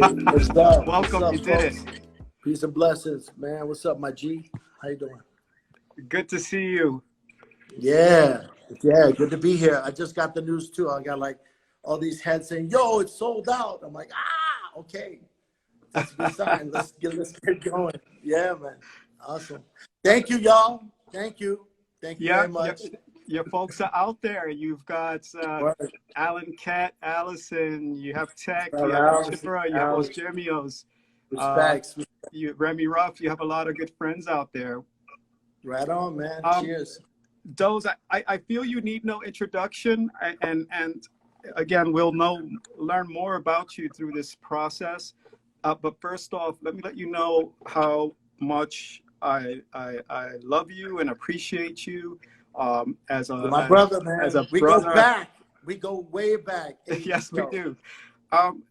What's up? What's Welcome, up, you did folks? it. Peace and blessings, man. What's up, my G? How you doing? Good to see you. Yeah, yeah, good to be here. I just got the news too. I got like all these heads saying, "Yo, it's sold out." I'm like, okay, that's a good sign. Let's get going. Yeah, man. Awesome. Thank you, y'all. Thank you Yeah, very much. your folks are out there. You've got Word. Alan, Cat, Allison, you have Tech, Shout you have out, Chipra, you have Los out. Gemios, uh, Respects. Remy Ruff, you have a lot of good friends out there. Right on, man. Um, Cheers. Doze, I feel you need no introduction, and again, we'll learn more about you through this process. But first off, let me let you know how much I love you and appreciate you as You're my brother, as man. a We go brother. back. We go way back. Yes, we So, do. Um,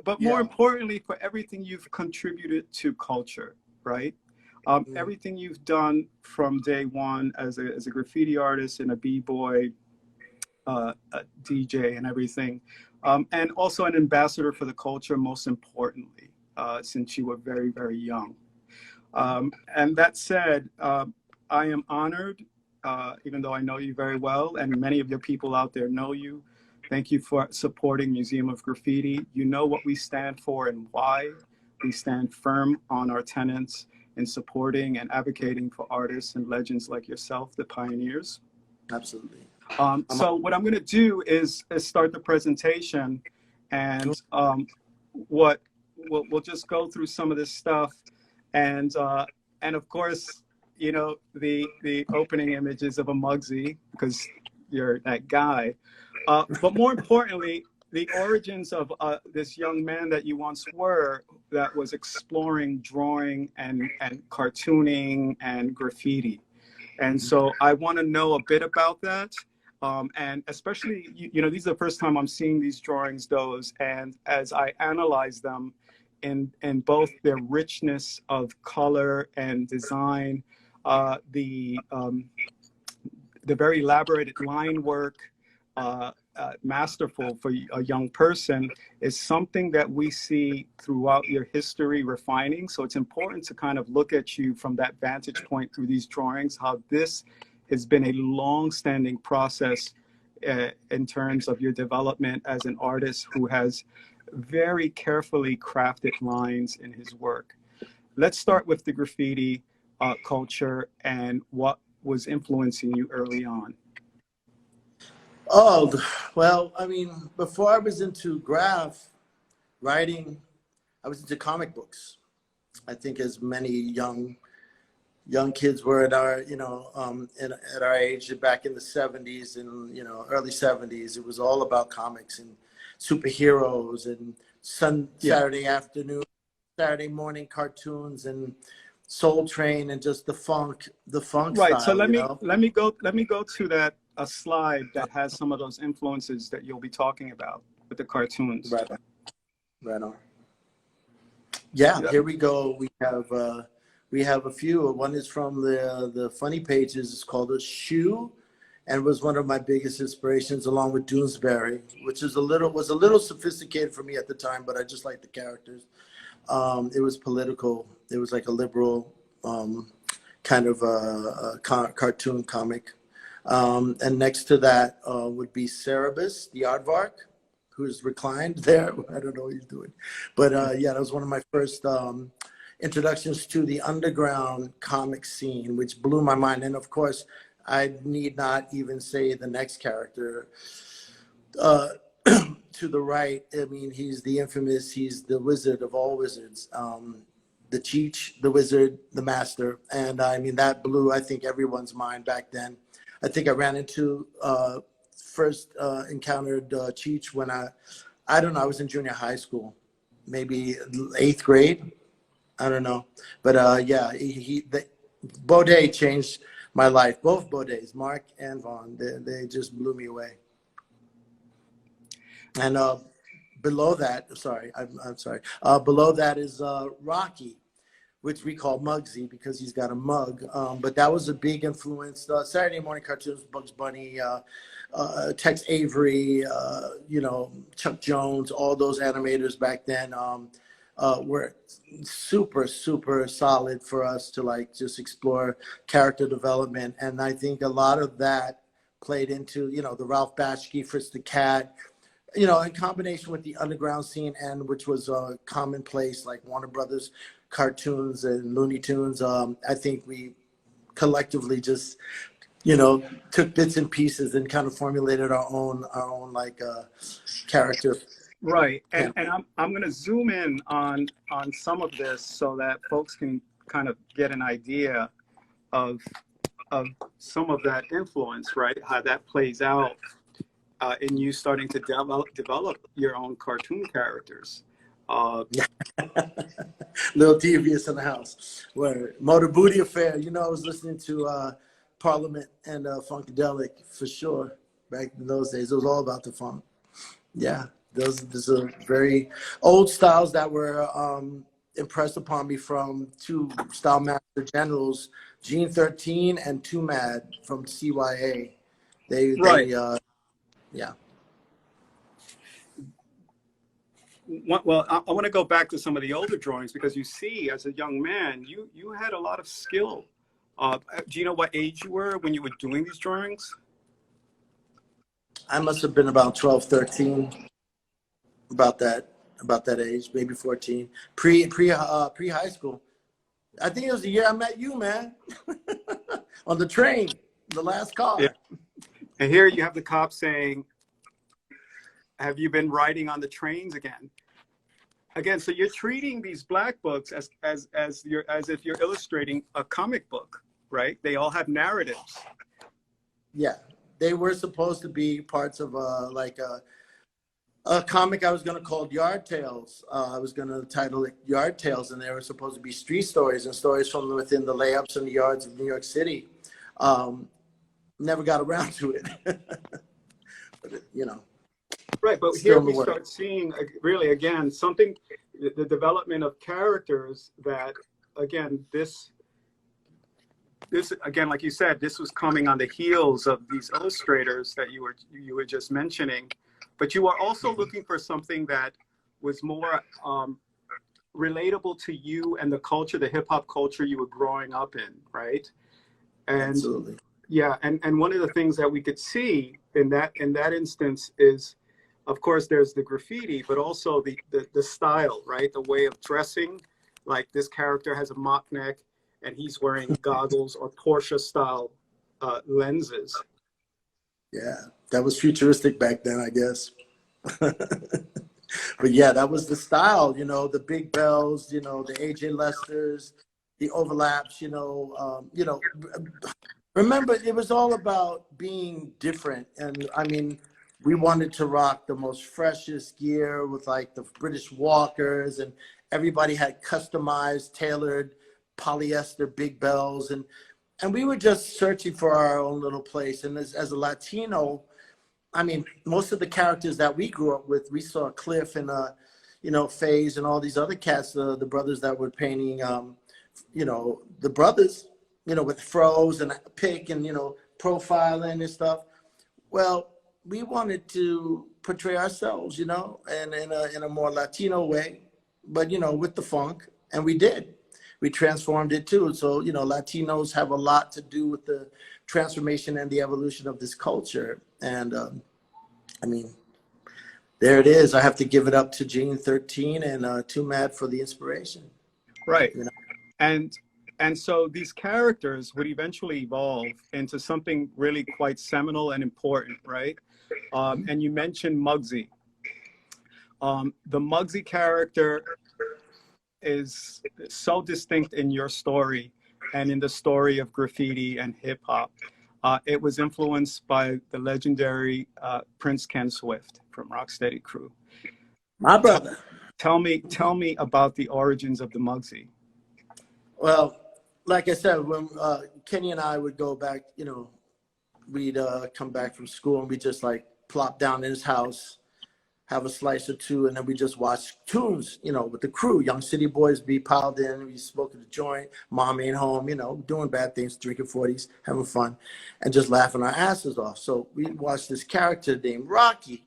but more yeah. importantly, for everything you've contributed to culture, right? Mhm. Everything you've done from day one as a graffiti artist and a b-boy, a DJ, and everything, and also an ambassador for the culture. Most importantly, since you were very, very young. And that said, I am honored, even though I know you very well, and many of your people out there know you. Thank you for supporting Museum of Graffiti. You know what we stand for and why. We stand firm on our tenets in supporting and advocating for artists and legends like yourself, the pioneers. Absolutely. So what I'm going to do is start the presentation, and what we'll just go through some of this stuff, and of course, you know, the opening images of a Muggsy, because you're that guy. But more importantly, the origins of this young man that you once were, that was exploring drawing and cartooning and graffiti. And so I want to know a bit about that. And especially, you know, these are the first time I'm seeing these drawings, those, and as I analyze them in both their richness of color and design, the very elaborate line work, masterful for a young person, is something that we see throughout your history refining. So it's important to kind of look at you from that vantage point through these drawings, how this has been a long-standing process in terms of your development as an artist who has very carefully crafted lines in his work. Let's start with the graffiti culture and what was influencing you early on. Oh, well, I mean, before I was into graph writing, I was into comic books. I think as many young kids were at our, at our age back in the 70s and, early 70s, it was all about comics and superheroes and Saturday afternoon, Saturday morning cartoons and Soul Train and just the funk Right. So style, let me go to that a slide that has some of those influences that you'll be talking about with the cartoons. Right on. Right on. Yeah, here we go. We have a few. One is from the funny pages. It's called A Shoe, and was one of my biggest inspirations, along with Doonesbury, which was a little sophisticated for me at the time, but I just liked the characters. It was political. It was like a liberal kind of a cartoon comic. And next to that would be Cerebus, the aardvark, who's reclined there. I don't know what he's doing. But yeah, that was one of my first introductions to the underground comic scene, which blew my mind. And of course, I need not even say the next character. To the right, I mean, he's the wizard of all wizards. The Cheech, the wizard, the master. And I mean, that blew, I think, everyone's mind back then. I think I ran into, first encountered Cheech when I don't know, I was in junior high school, maybe 8th grade. I don't know. But yeah, Baudet changed my life. Both Baudets, Mark and Vaughn, they just blew me away. And below that, sorry, I'm sorry. Below that is Rocky, which we call Muggsy because he's got a mug. But that was a big influence. Saturday morning cartoons, Bugs Bunny, Tex Avery, Chuck Jones, all those animators back then. were super, super solid for us to like just explore character development. And I think a lot of that played into, you know, the Ralph Bakshi, Fritz the Cat, you know, in combination with the underground scene, and which was commonplace, like Warner Brothers cartoons and Looney Tunes. I think we collectively just, you know, took bits and pieces and kind of formulated our own like character. Right, and I'm going to zoom in on some of this so that folks can kind of get an idea of some of that influence, right? How that plays out in you starting to develop your own cartoon characters. Little Devious in the house. Where Motor Booty Affair, you know, I was listening to Parliament and Funkadelic for sure back in those days. It was all about the funk. Yeah, those are very old styles that were impressed upon me from two style master generals, Gene 13 and Too Mad from CYA. Right. Yeah. Well, I want to go back to some of the older drawings, because you see, as a young man, you had a lot of skill. Do you know what age you were when you were doing these drawings? I must have been about 12, 13, about that age, maybe 14, pre high school. I think it was the year I met you, man, on the train, the last car. Yeah. And here you have the cop saying, "Have you been riding on the trains again?" Again, so you're treating these black books as if you're illustrating a comic book, right? They all have narratives. Yeah, they were supposed to be parts of like a comic I was going to call Yard Tales. I was going to title it Yard Tales, and they were supposed to be street stories and stories from within the layups and the yards of New York City. Never got around to it, but you know. Right, but here we start seeing, really, again, something, the development of characters that, again, this again, like you said, this was coming on the heels of these illustrators that you were just mentioning, but you are also looking for something that was more relatable to you and the culture, the hip hop culture you were growing up in, right? And absolutely. Yeah, and one of the things that we could see in that instance is, of course, there's the graffiti, but also the style, right? The way of dressing, like this character has a mock neck and he's wearing goggles or Porsche style lenses. Yeah, that was futuristic back then, I guess. But yeah, that was the style, you know, the big bells, you know, the AJ Lesters, the overlaps, you know, remember, it was all about being different. And I mean, we wanted to rock the most freshest gear with like the British Walkers, and everybody had customized, tailored polyester big bells. And we were just searching for our own little place. And as a Latino, I mean, most of the characters that we grew up with, we saw Cliff and, you know, FaZe and all these other cats, the brothers that were painting, you know, the brothers, you know, with fros and pick and, you know, profiling and stuff. Well, we wanted to portray ourselves, you know, and in a more Latino way, but, you know, with the funk, and we did. We transformed it too. So, you know, Latinos have a lot to do with the transformation and the evolution of this culture. And I mean, there it is. I have to give it up to Gene 13 and Too Mad for the inspiration. Right. You know? And so these characters would eventually evolve into something really quite seminal and important, right? And you mentioned Muggsy. The Muggsy character is so distinct in your story and in the story of graffiti and hip hop. It was influenced by the legendary Prince Ken Swift from Rocksteady Crew. My brother. Tell me about the origins of the Muggsy. Well, like I said, when Kenny and I would go back, you know, we'd come back from school and we just like plop down in his house, have a slice or two, and then we just watch tunes, you know, with the crew. Young City Boys be piled in, we smoking the joint, mom ain't home, you know, doing bad things, drinking 40s, having fun, and just laughing our asses off. So we watched this character named Rocky.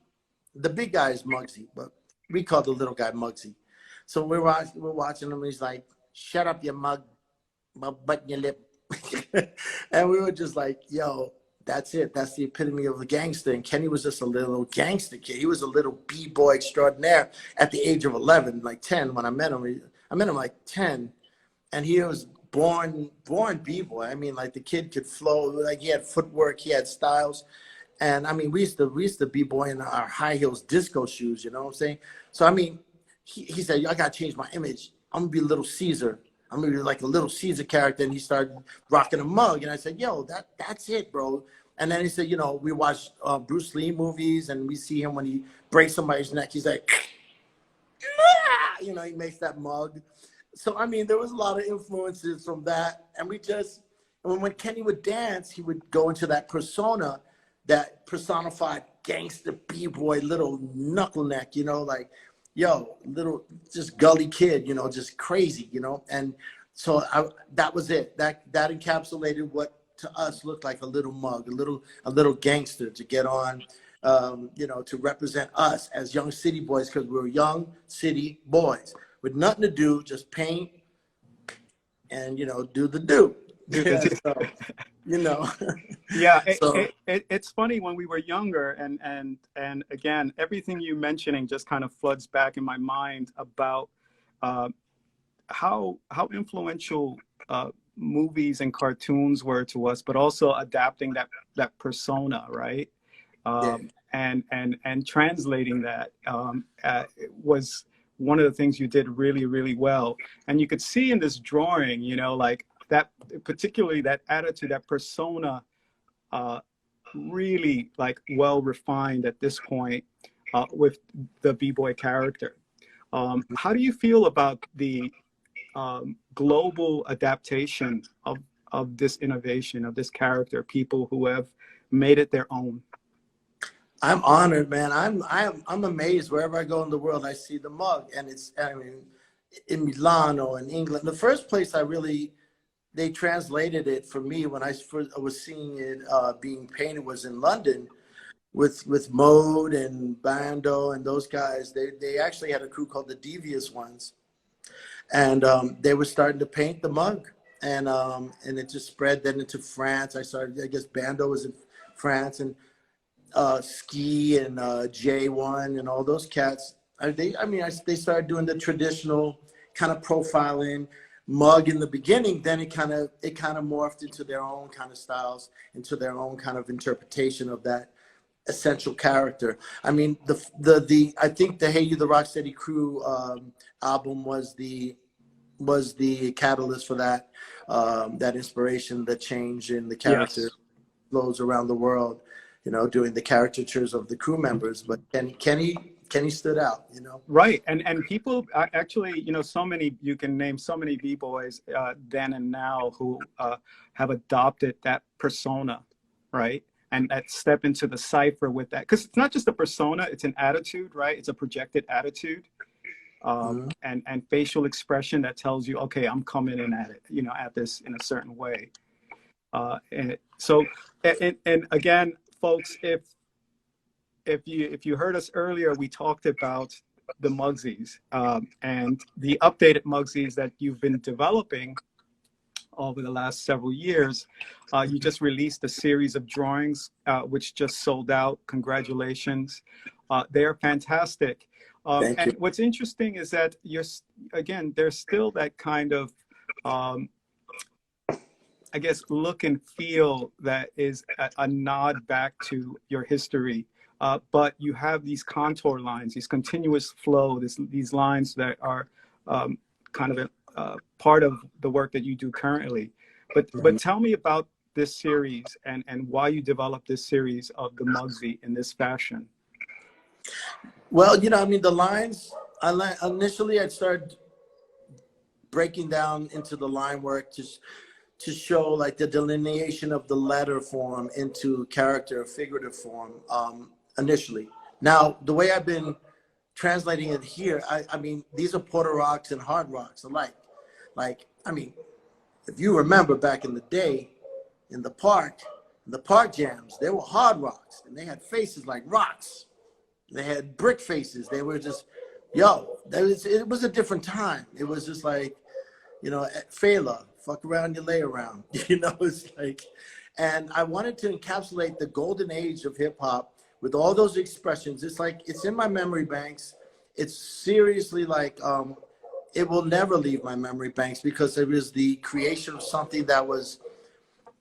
The big guy is Muggsy, but we call the little guy Muggsy. So we're watching him. He's like, "Shut up, you mug, my butt in your lip," and we were just like, "Yo, that's it. That's the epitome of a gangster." And Kenny was just a little gangster kid. He was a little b-boy extraordinaire at the age of 11, like 10 when I met him. I met him like 10, and he was born b-boy. I mean, like the kid could flow. Like he had footwork, he had styles. And I mean, we used to b-boy in our high heels disco shoes, you know what I'm saying? So I mean, he said, I gotta change my image. I'm gonna be Little Caesar. I'm gonna be like a Little Caesar character. And he started rocking a mug. And I said, yo, that's it, bro. And then he said, you know, we watch Bruce Lee movies and we see him when he breaks somebody's neck. He's like, you know, he makes that mug. So I mean, there was a lot of influences from that. And when Kenny would dance, he would go into that persona, that personified gangster b-boy, little knuckleneck, you know, like, yo, little just gully kid, you know, just crazy, you know. And so that was it. That encapsulated what to us looked like a little mug, a little gangster to get on, you know, to represent us as young city boys, because we were young city boys with nothing to do, just paint and, you know, do the do. Yeah, so, you know. Yeah, So, it's funny when we were younger, and again, everything you mentioning just kind of floods back in my mind about how influential movies and cartoons were to us, but also adapting that persona, right? yeah. And translating that was one of the things you did really, really well. And you could see in this drawing, you know, like that, particularly that attitude, that persona, really like well refined at this point with the b-boy character. How do you feel about the global adaptation of this innovation, of this character, people who have made it their own? I'm honored, man. I'm amazed wherever I go in the world. I see the mug, and I mean, in Milan or in England. The first place they translated it for me when I was seeing it being painted was in London with Mode and Bando and those guys. They actually had a crew called the Devious Ones, and they were starting to paint the mug, and it just spread then into France. I guess Bando was in France, and Ski and J1 and all those cats. They started doing the traditional kind of profiling mug in the beginning. Then it kind of morphed into their own kind of styles, into their own kind of interpretation of that essential character. I mean, I think the Hey You the Rocksteady Crew album was the catalyst for that, that inspiration, the change in the character. Yes. Flows around the world, you know, doing the caricatures of the crew members. But Kenny stood out, you know. Right, and people actually, you know, you can name so many b-boys then and now who have adopted that persona, right? And that step into the cipher with that, because it's not just a persona, it's an attitude, right? It's a projected attitude, and facial expression that tells you, okay, I'm coming in at it, you know, at this in a certain way. And again, folks, if you heard us earlier, we talked about the Mugsies and the updated Mugsies that you've been developing over the last several years. You just released a series of drawings, which just sold out. Congratulations. They're fantastic. Thank And you. what's interesting is that there's still that kind of, I guess, look and feel that is a nod back to your history. But you have these contour lines, these continuous flow, these lines that are kind of a part of the work that you do currently. But tell me about this series and why you developed this series of the Muggsy in this fashion. Well, you know, I mean, the lines, initially I started breaking down into the line work to show like the delineation of the letter form into character, figurative form initially. Now, the way I've been translating it here, I mean, these are Porter rocks and hard rocks alike. Like, I mean, if you remember back in the day in the park jams, they were hard rocks and they had faces like rocks. They had brick faces. They were just Yo, it was a different time. It was just like, Fela, fuck around, you lay around. It's like, and I wanted to encapsulate the golden age of hip hop with all those expressions. It's like, it's in my memory banks. It's seriously like, it will never leave my memory banks because it was the creation of something that was,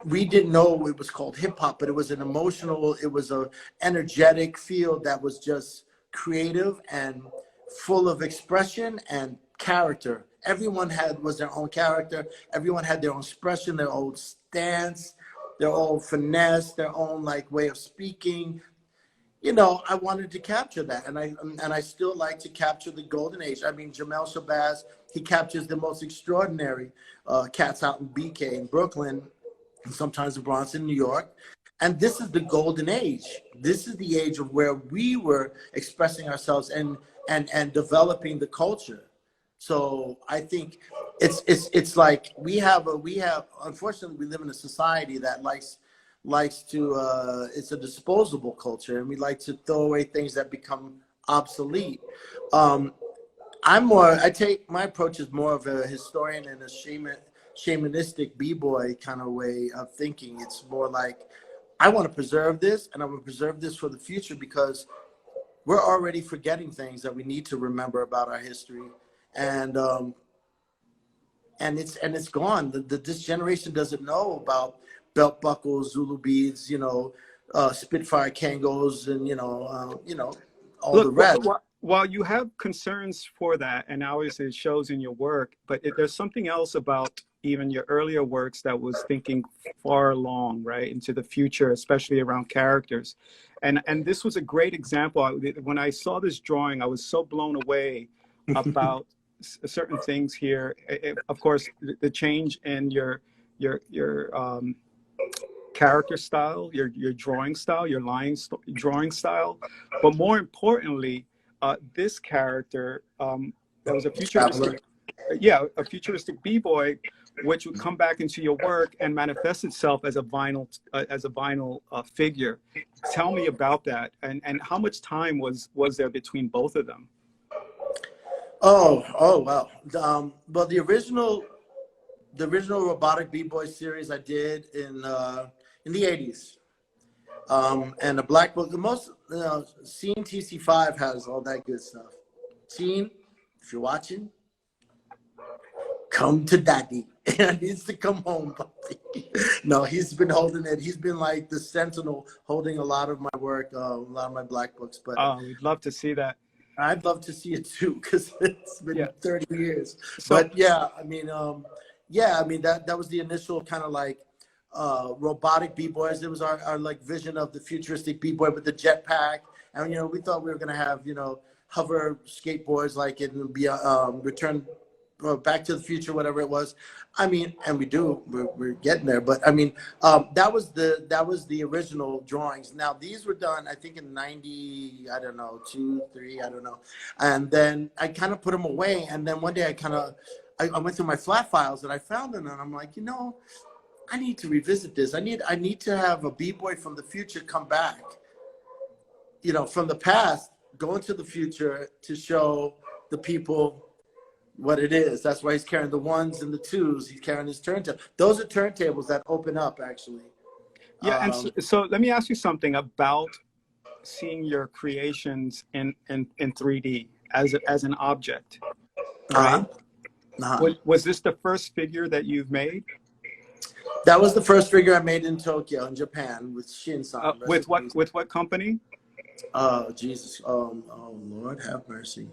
we didn't know it was called hip hop, but it was an emotional, it was a energetic field that was just creative and full of expression and character. Everyone was their own character. Everyone had their own expression, their own stance, their own finesse, their own like way of speaking. I wanted to capture that, and I still like to capture the golden age. I mean, Jamel Shabazz, he captures the most extraordinary cats out in BK in Brooklyn, and sometimes in Bronx in New York. And this is the golden age. This is the age of where we were expressing ourselves and developing the culture. So I think it's like we have unfortunately we live in a society that likes to it's a disposable culture, and we like to throw away things that become obsolete. My approach is more of a historian and a shamanistic b-boy kind of way of thinking. It's more like, I want to preserve this, and I want to preserve this for the future because we're already forgetting things that we need to remember about our history, and it's gone. This generation doesn't know about belt buckles, Zulu beads, Spitfire Kangos, and all Look, the rest. while you have concerns for that, and obviously it shows in your work, but there's something else about even your earlier works that was thinking far along, right, into the future, especially around characters. And this was a great example. When I saw this drawing, I was so blown away about certain things here. Of course, the change in your character style, your drawing style, your drawing style, but more importantly, this character that was a futuristic b-boy, which would come back into your work and manifest itself as a vinyl figure. Tell me about that, and how much time was there between both of them? Oh wow. Well, the original robotic b-boy series I did in the 80s. And the Black Book, the most, Scene TC5 has all that good stuff. Scene, if you're watching, come to daddy. He needs to come home, puppy. No, he's been holding it. He's been like the sentinel holding a lot of my work, a lot of my Black Books. But we'd love to see that. I'd love to see it too, because it's been 30 years. So, but I mean, that was the initial kind of like robotic b-boys. It was our like vision of the futuristic b-boy with the jetpack, and we thought we were gonna have hover skateboards like it would be Return Back to the Future, whatever it was. I mean, and we're getting there, but I mean, that was the original drawings. Now these were done, I think, in 90, I don't know, 2, 3, I don't know, and then I kind of put them away, and then one day I went through my flat files and I found them, and I'm like, I need to revisit this. I need to have a b-boy from the future come back, from the past, go into the future to show the people what it is. That's why he's carrying the 1s and the 2s. He's carrying his turntable. Those are turntables that open up, actually. Yeah, and so let me ask you something about seeing your creations in 3D as an object. Right? Was this the first figure that you've made? That was the first figure I made in Tokyo, in Japan, with Shin-san. With what company? Oh, Jesus. Oh, Lord, have mercy.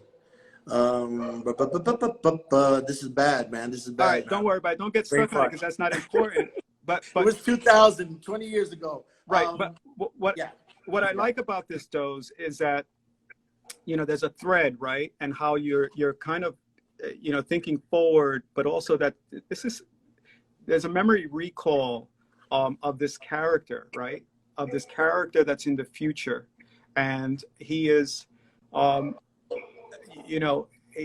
This is bad, man. This is bad. All right, don't worry about it. Don't get stuck on it because that's not important. But it was 2000, 20 years ago. Right. But what I like about this DOZE is that, there's a thread, right? And how you're kind of, thinking forward, but also that there's a memory recall of this character, right? Of this character that's in the future. And he is,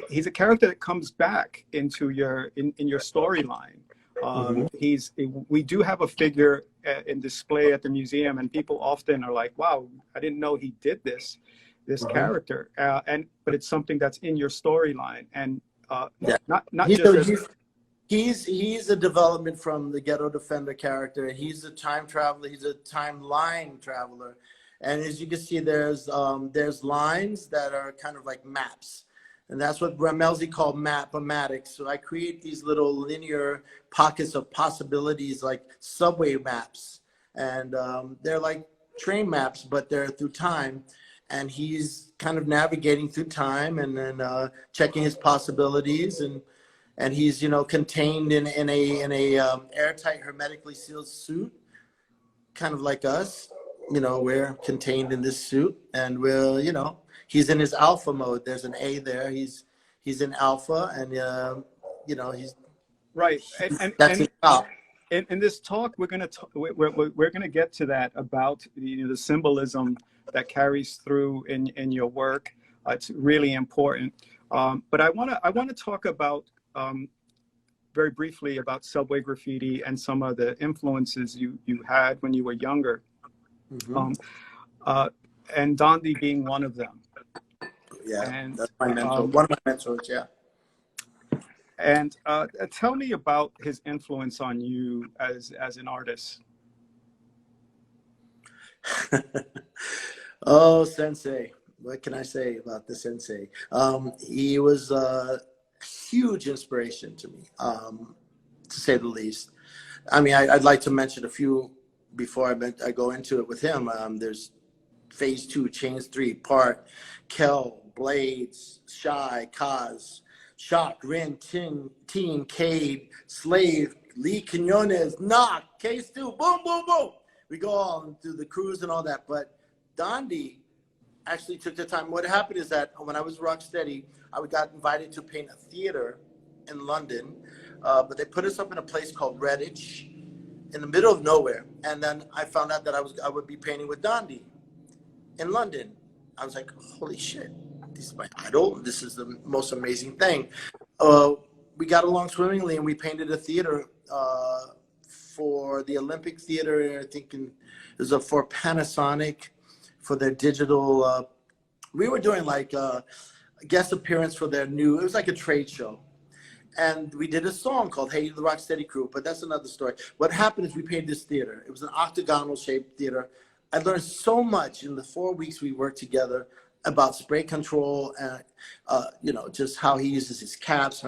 he's a character that comes back into your storyline. We do have a figure in display at the museum, and people often are like, wow, I didn't know he did this. this character, but it's something that's in your storyline, and not He's just a, as he's a development from the Ghetto Defender character. He's a time traveler. He's a timeline traveler. And as you can see, there's lines that are kind of like maps. And that's what Ramelzi called map-o-matics. So I create these little linear pockets of possibilities like subway maps. And they're like train maps, but they're through time. And he's kind of navigating through time and then checking his possibilities. And he's, you know, contained in a airtight, hermetically sealed suit, kind of like us. You know, we're contained in this suit, and we're, you know, he's in his alpha mode. There's an A there. He's in alpha, and you know, he's right. That's his job. In this talk, we're gonna get to that about, you know, the symbolism that carries through in your work. It's really important. But I wanna talk about very briefly about subway graffiti and some of the influences you had when you were younger. And Dondi being one of them. Yeah, and, that's my mentor. One of my mentors, yeah. And tell me about his influence on you as an artist. Oh, Sensei. What can I say about the Sensei? He was a huge inspiration to me, to say the least. I mean, I'd like to mention a few before I go into it with him. There's Phase 2, Chains 3, Part, Kel, Blades, Shy, Kaz, Shock, Rin, Teen, Cade, Slave, Lee Quinones, Knock, Case 2, boom, boom, boom. We go on through the cruise and all that. But Dondi actually took the time. What happened is that when I was Rocksteady, I got invited to paint a theater in London, but they put us up in a place called Redditch in the middle of nowhere. And then I found out that I would be painting with Dondi in London. I was like, holy shit, this is my idol. This is the most amazing thing. We got along swimmingly, and we painted a theater for the Olympic Theater. I think it was for Panasonic, for their digital. We were doing like a guest appearance for their new, it was like a trade show. And we did a song called Hey, the Rocksteady Crew, but that's another story. What happened is we painted this theater. It was an octagonal shaped theater. I learned so much in the 4 weeks we worked together about spray control and, you know, just how he uses his caps,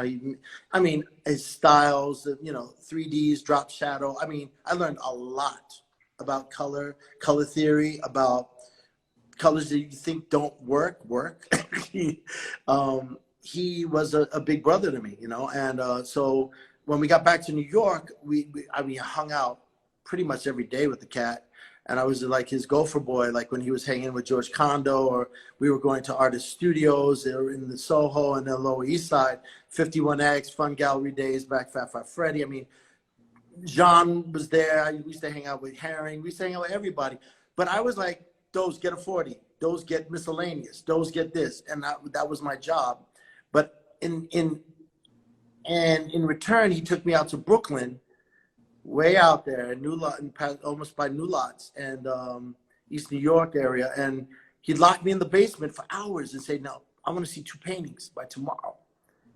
his styles, you know, 3Ds, drop shadow. I mean, I learned a lot about color theory, about colors that you think don't work. He was a big brother to me, you know, and so when we got back to New York, we hung out pretty much every day with the cat, and I was like his gopher boy, like when he was hanging with George Condo, or we were going to artist studios. They were in the Soho and the Lower East Side, 51X, Fun Gallery days, back Fat Fat Freddy. I mean, John was there. We used to hang out with Herring. We used to hang out with everybody. But I was like, those get a 40, those get miscellaneous, those get this, and that was my job. But in return, he took me out to Brooklyn, way out there, almost by New Lots and East New York area, and he'd lock me in the basement for hours and say, "No, I want to see 2 paintings by tomorrow,"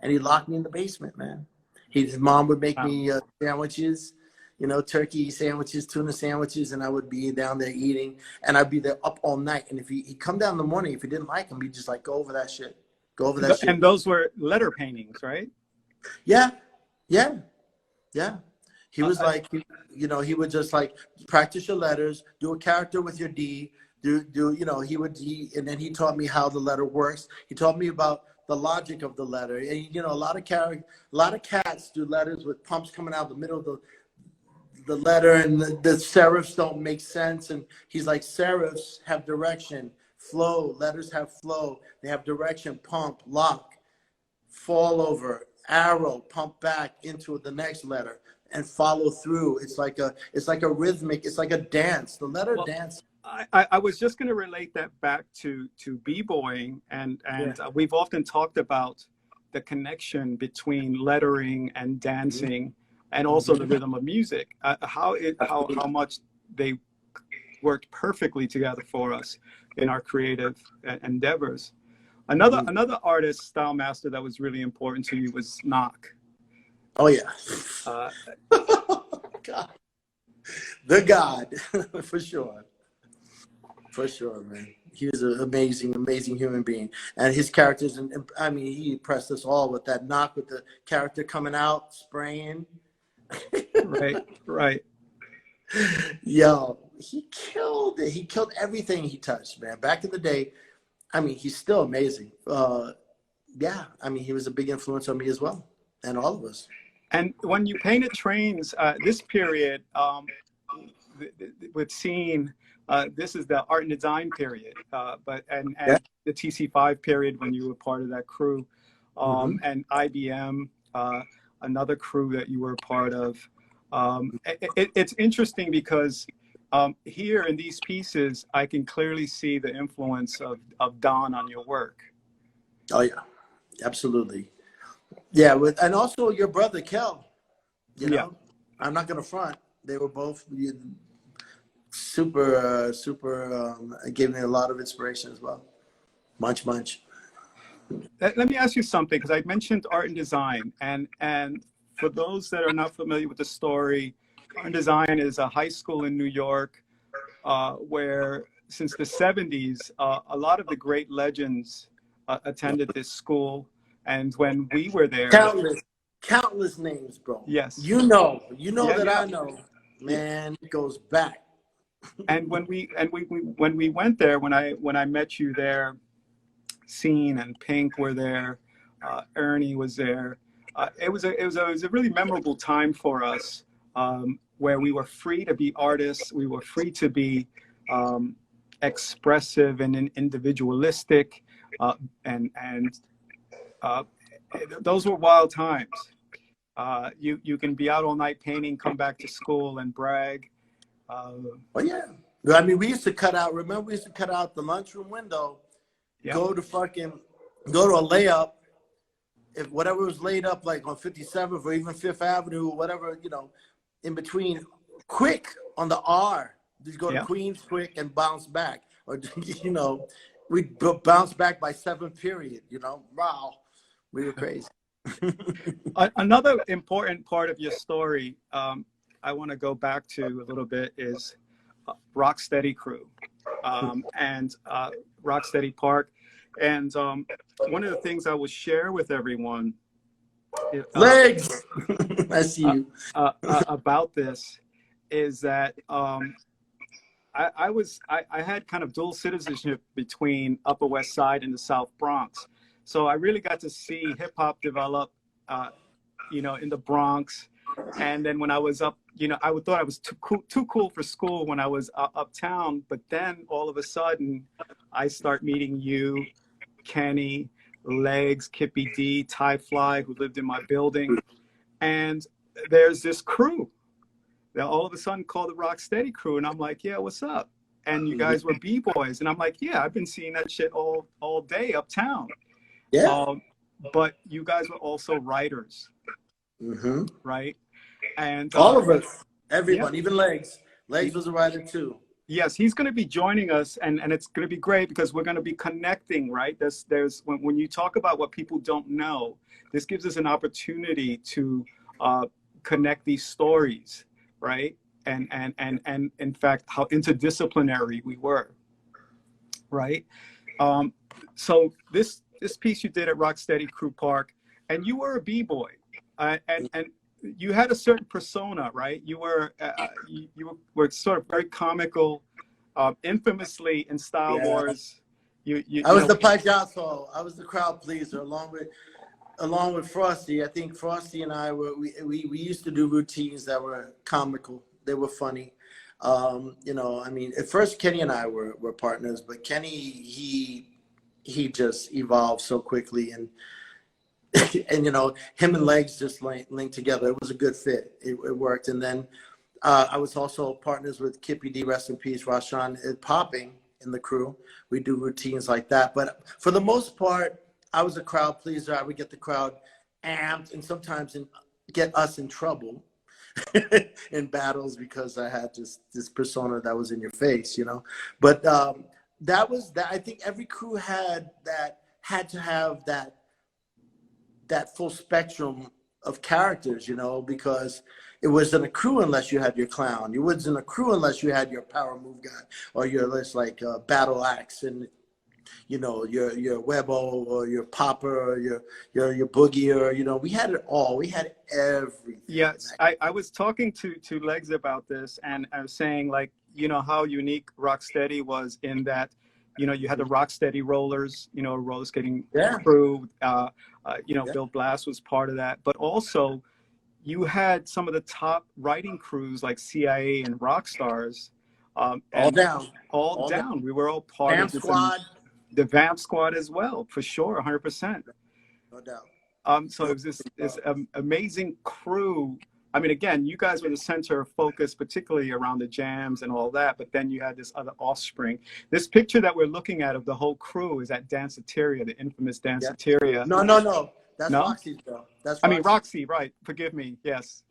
and he locked me in the basement, man. His mom would make me sandwiches, you know, turkey sandwiches, tuna sandwiches, and I would be down there eating, and I'd be there up all night. And if he'd come down in the morning, if he didn't like him, he'd just like, go over that shit. And those were letter paintings, right? Yeah. He was like, you know, he would just like practice your letters, do a character with your D, you know, and then he taught me how the letter works. He taught me about the logic of the letter. And, you know, a lot of cats do letters with pumps coming out the middle of the letter, and the serifs don't make sense. And he's like, serifs have direction, flow, letters have flow, they have direction, pump, lock, fall over, arrow, pump back into the next letter, and follow through. It's like a rhythmic, it's like a dance, the letter dance. I was just going to relate that back to b-boying, and we've often talked about the connection between lettering and dancing, and also the rhythm of music, how much they worked perfectly together for us in our creative endeavors. Another artist, style master that was really important to you was Knock. Oh yeah. Uh, God. The God, for sure. For sure, man. He was an amazing, amazing human being. And his characters, and I mean, he impressed us all with that Knock, with the character coming out, spraying. right, right. Yo, he killed it. He killed everything he touched, man. Back in the day, I mean, he's still amazing. Yeah, I mean, he was a big influence on me as well, and all of us. And when you painted trains, this period, with seeing, this is the art and design period, and Yeah. the TC5 period when you were part of that crew, and IBM, another crew that you were a part of. It's interesting because here in these pieces, I can clearly see the influence of Don on your work. Oh yeah, absolutely. Yeah, and also your brother Kel. You know, I'm not gonna front. They were both super. Gave me a lot of inspiration as well. Much. Let me ask you something, because I mentioned art and design, and for those that are not familiar with the story, art and design is a high school in New York where since the 70s, a lot of the great legends attended this school. And when we were there, countless names, bro. Yes. You know Yeah, that yeah. I know, man. It goes back. And when we went there, when I met you there, Scene and Pink were there, Ernie was there. It was a really memorable time for us, where we were free to be artists. We were free to be expressive and individualistic, and those were wild times. You can be out all night painting, come back to school and brag. Oh yeah. I mean, we used to cut out. Remember, we used to cut out the lunchroom window. Yeah. Go to a layup. If whatever was laid up, like on 57th or even Fifth Avenue, whatever, in between, quick on the R. Just go to Queens quick and bounce back. Or, we'd bounce back by 7th period, Wow. We were crazy. Another important part of your story, I want to go back to a little bit, is Rocksteady Crew and Rocksteady Park. And one of the things I will share with everyone Legs. I see you. About this is that I had kind of dual citizenship between Upper West Side and the South Bronx. So I really got to see hip hop develop, in the Bronx. And then when I was up, I thought I was too cool for school when I was uptown. But then all of a sudden, I start meeting you, Kenny, Legs, Kippy D, Ty Fly, who lived in my building. And there's this crew that all of a sudden called the Rocksteady Crew. And I'm like, yeah, what's up? And you guys were B-boys. And I'm like, yeah, I've been seeing that shit all day uptown. Yeah. But you guys were also writers, right? And all of us, everyone, even Legs. Legs was a writer too. Yes, he's going to be joining us, and it's going to be great because we're going to be connecting, right? There's when you talk about what people don't know, this gives us an opportunity to connect these stories, right? And in fact, how interdisciplinary we were, right? So this piece you did at Rocksteady Crew Park, and you were a b-boy, and you had a certain persona, right? You were were sort of very comical, infamously in Style Wars. I was the payaso. I was the crowd pleaser, along with Frosty. I think Frosty and I we used to do routines that were comical. They were funny. I mean, at first Kenny and I were partners, but Kenny he just evolved so quickly, and him and Legs just linked together. It was a good fit. It worked. And then I was also partners with Kippy D, rest in peace, Rashawn Popping in the crew. We do routines like that. But for the most part, I was a crowd pleaser. I would get the crowd amped and sometimes get us in trouble. in battles because I had this persona that was in your face, you know. But that was that. I think every crew had to have that full spectrum of characters, you know, because it wasn't a crew unless you had your clown. You wasn't a crew unless you had your power move guy or your list like battle axe and, you know, your Webo or your Popper or your Boogie, or, you know, we had it all. We had everything. Yes, I was talking to Legs about this, and I was saying, like, you know, how unique Rocksteady was in that, you know, you had the Rocksteady Rollers, you know, roller skating crew. You know, Bill Blass was part of that, but also you had some of the top writing crews like CIA and Rockstars. All down. All down. We were all part Vamp of this, Squad. the Vamp Squad as well, for sure, 100%. No doubt. So it was this amazing crew. I mean, again, you guys were the center of focus, particularly around the jams and all that, but then you had this other offspring. This picture that we're looking at of the whole crew is at Danceteria, the infamous Danceteria. No. That's Roxy's, bro. That's Roxy. I mean, Roxy, right. Forgive me. Yes.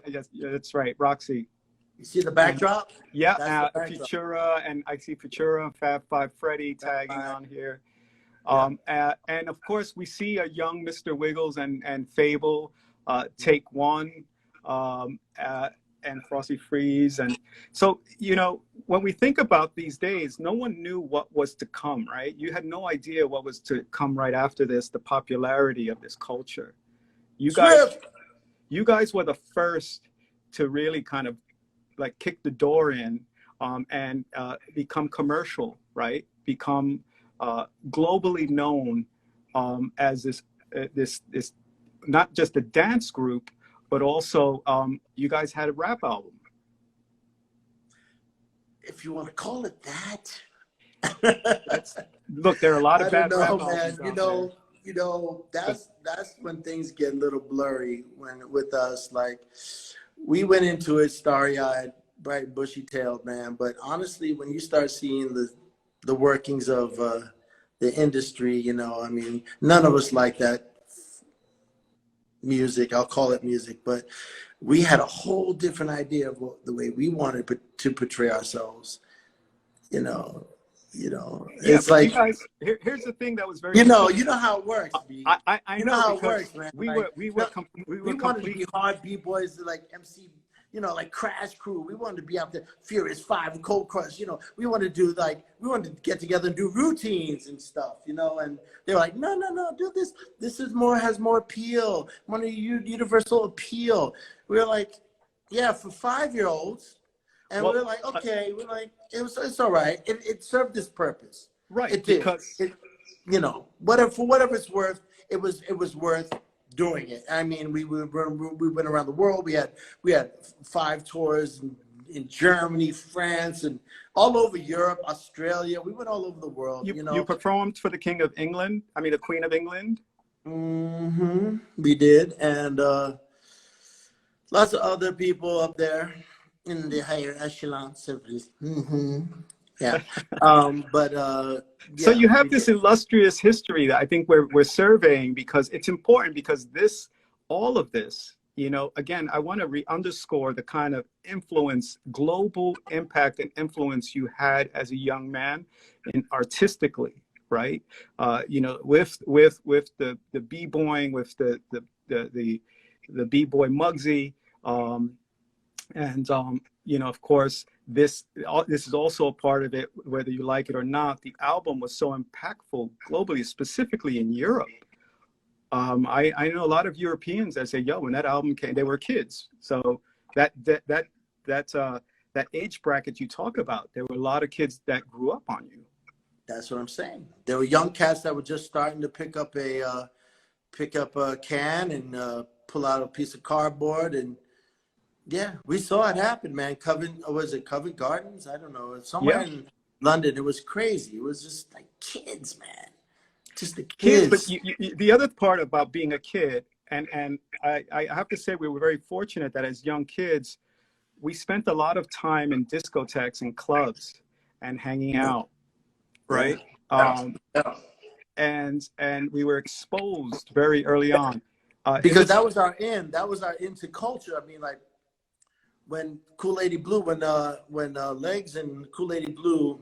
Yes, that's right. Roxy. You see the backdrop? Yeah. Futura, and I see Futura, Fab Five Freddy tagging on here. And of course, we see a young Mr. Wiggles and Fable, Take One, and Frosty Freeze. And so, you know, when we think about these days, no one knew what was to come, right? You had no idea what was to come right after this, the popularity of this culture. You guys were the first to really kind of like kick the door in and become commercial, right? Become globally known as this not just a dance group, but also you guys had a rap album. If you want to call it that. Look, there are a lot of bad rap man. albums. You know, that's when things get a little blurry with us. Like, we went into it starry-eyed, bright, bushy-tailed, man. But honestly, when you start seeing the workings of the industry, you know, I mean, none of us like that music. I'll call it music, but we had a whole different idea of the way we wanted to portray ourselves. You know, it's like, you guys, here's the thing that was very. You know how it works. I know how it works, man. We wanted to be hard b-boys, like MC. You know, like Crash Crew. We wanted to be out there, Furious 5 and Cold Crush. You know, we wanted to get together and do routines and stuff, you know, and they were like, no, do this. This is has more appeal, more universal appeal. We were like, yeah, for 5-year-olds. And we're like, okay, it's all right. It served its purpose. Right. It did. You know, for whatever it's worth, it was worth doing it. I mean, we went around the world. We had 5 tours in Germany, France, and all over Europe, Australia. We went all over the world. You know, you performed for the King of England. I mean, the Queen of England. Mm-hmm. We did, and lots of other people up there in the higher echelons. Mm-hmm. Yeah. So you have this illustrious history that I think we're surveying, because it's important, because all of this, you know, again, I want to underscore the kind of influence, global impact and influence you had as a young man and artistically, right? You know, with the b-boying, with the b-boy Muggsy, and you know, of course, this is also a part of it, whether you like it or not. The album was so impactful globally, specifically in Europe. I know a lot of Europeans that say, yo, when that album came, they were kids. So that age bracket you talk about, there were a lot of kids that grew up on you. That's what I'm saying. There were young cats that were just starting to pick up a can and pull out a piece of cardboard, and yeah, we saw it happen, man. Covent Gardens? I don't know. Somewhere in London. It was crazy. It was just like kids, man. Just the kids. But the other part about being a kid, and I have to say, we were very fortunate that as young kids, we spent a lot of time in discotheques and clubs and hanging out, right? And we were exposed very early on. Because that was our in to culture. I mean, like, when Cool Lady Blue, when Legs and Cool Lady Blue,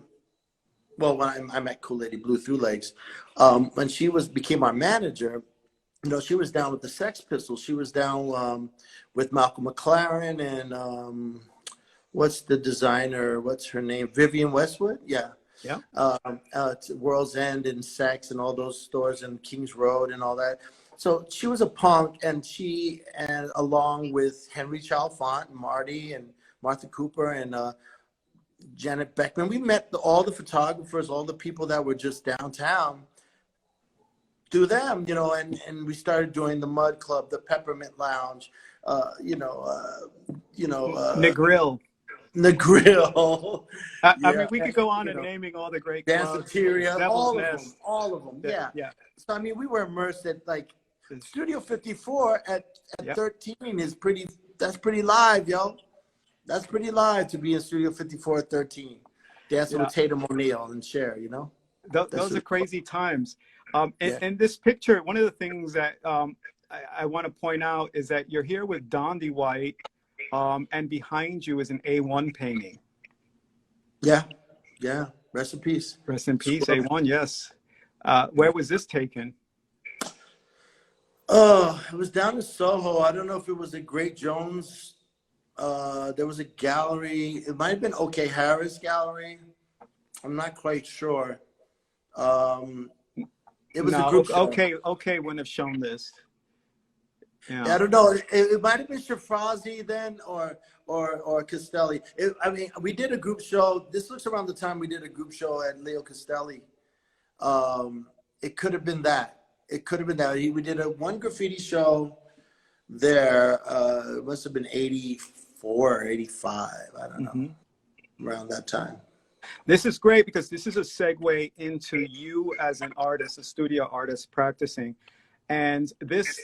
well, when I met Cool Lady Blue through Legs, when she became our manager, you know, she was down with the Sex Pistols. She was down with Malcolm McLaren and what's the designer? What's her name? Vivian Westwood. Yeah. Yeah. World's End and Saks and all those stores and Kings Road and all that. So she was a punk, and along with Henry Chalfant and Marty and Martha Cooper and Janet Beckman, we met all the photographers, all the people that were just downtown through them, you know, and we started doing the Mud Club, the Peppermint Lounge, Negril. Negril. I mean, we could go on and naming all the great clubs. Danceteria, Devil's all Nest. of them. Yeah. Yeah. So I mean, we were immersed at like Studio 54 at 13 is pretty. That's pretty live, yo. That's pretty live to be in Studio 54 at 13, dancing with Tatum O'Neal and Cher. You know, those are crazy times. And this picture, one of the things that I want to point out is that you're here with Dondi White, and behind you is an A1 painting. Yeah. Rest in peace. Rest in peace, A1. Yes. Where was this taken? Oh, it was down in Soho. I don't know if it was at Great Jones. There was a gallery. It might have been OK Harris Gallery. I'm not quite sure. It was a group show. Okay wouldn't have shown this. Yeah. I don't know. It might have been Shafrazi then, or Castelli. I mean, we did a group show. This looks around the time we did a group show at Leo Castelli. It could have been that. It could have been that. We did one graffiti show there. It must have been 84, 85. I don't know. Around that time. This is great because this is a segue into you as an artist, a studio artist practicing. And this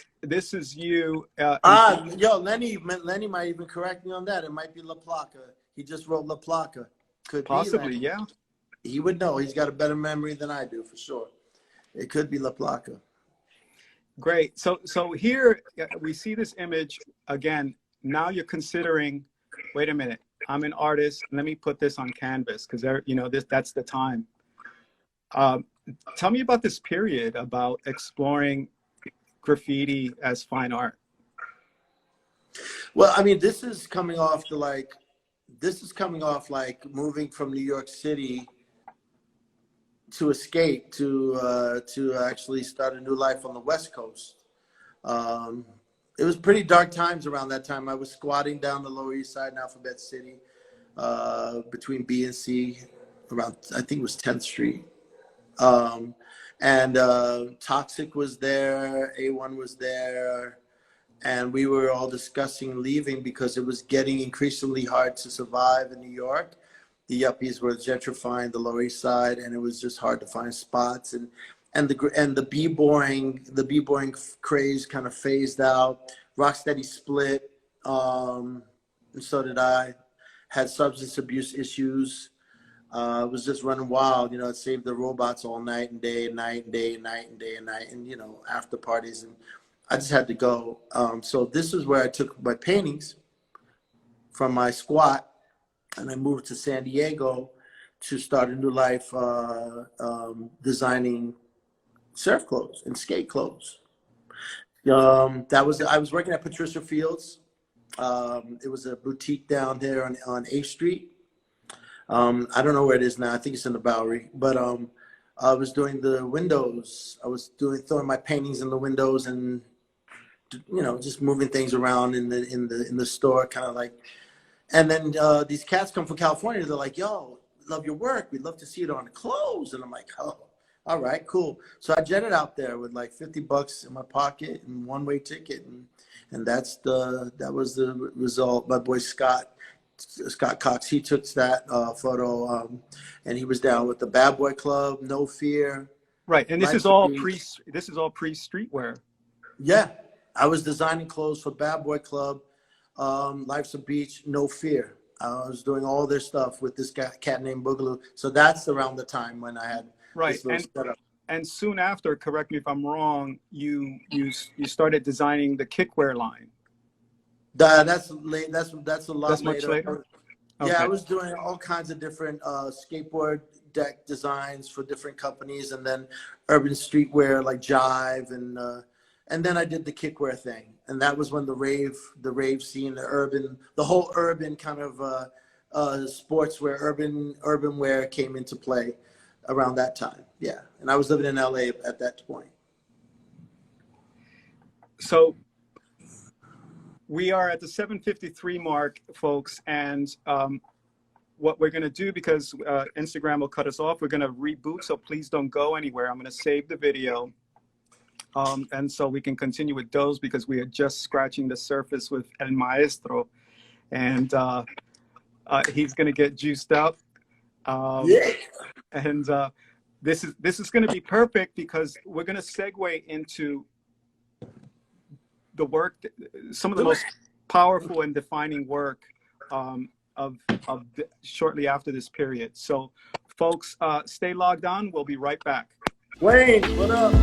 is you. Lenny might even correct me on that. It might be La Placa. He just wrote La Placa. Could possibly, be, yeah. He would know. He's got a better memory than I do, for sure. It could be La Placa. Great. So here we see this image again. Now you're considering, wait a minute, I'm an artist. Let me put this on canvas because that's the time. Tell me about this period, about exploring graffiti as fine art. Well, I mean, this is coming off like moving from New York City to escape to actually start a new life on the West Coast. It was pretty dark times around that time. I was squatting down the Lower East Side in Alphabet City, between B and C, around, I think it was 10th Street. And Toxic was there, A1 was there, and we were all discussing leaving because it was getting increasingly hard to survive in New York. The yuppies were gentrifying the Lower East Side, and it was just hard to find spots. And the b-boying craze kind of phased out. Rocksteady split, and so did I. Had substance abuse issues. Was just running wild, you know. It saved the robots all night and day and night and day and night and day and night, and you know, after parties, and I just had to go. So this is where I took my paintings from my squat, and I moved to San Diego to start a new life, designing surf clothes and skate clothes. I was working at Patricia Fields. It was a boutique down there on 8th Street. I don't know where it is now. I think it's in the Bowery. But I was doing the windows. I was throwing my paintings in the windows and, you know, just moving things around in the store, kind of like. And then these cats come from California. They're like, "Yo, love your work. We'd love to see it on the clothes." And I'm like, "Oh, all right, cool." So I jetted out there with like $50 in my pocket and one-way ticket, and that was the result. My boy Scott Cox, he took that photo, and he was down with the Bad Boy Club, No Fear. Right, and this is all pre-streetwear. Yeah, I was designing clothes for Bad Boy Club, Life's a Beach, No Fear. I was doing all their stuff with this cat named Boogaloo. So that's around the time when I had this little setup. And soon after, correct me if I'm wrong, you started designing the kickwear line. That's late. That's a lot That's much later. later? Yeah, I Okay. was doing all kinds of different skateboard deck designs for different companies, and then urban streetwear like Jive, and then I did the kickwear thing, and that was when the rave scene, the whole urban kind of sportswear, urban wear came into play around that time. Yeah, and I was living in LA at that point. So we are at the 7:53 mark, folks, and what we're going to do, because Instagram will cut us off, we're going to reboot, so please don't go anywhere. I'm going to save the video, and so we can continue with DOZE, because we are just scratching the surface with El Maestro, and he's going to get juiced up. Yeah. And this is going to be perfect, because we're going to segue into the work, some of the most powerful and defining work shortly after this period. So, folks, stay logged on. We'll be right back. Wayne, what up?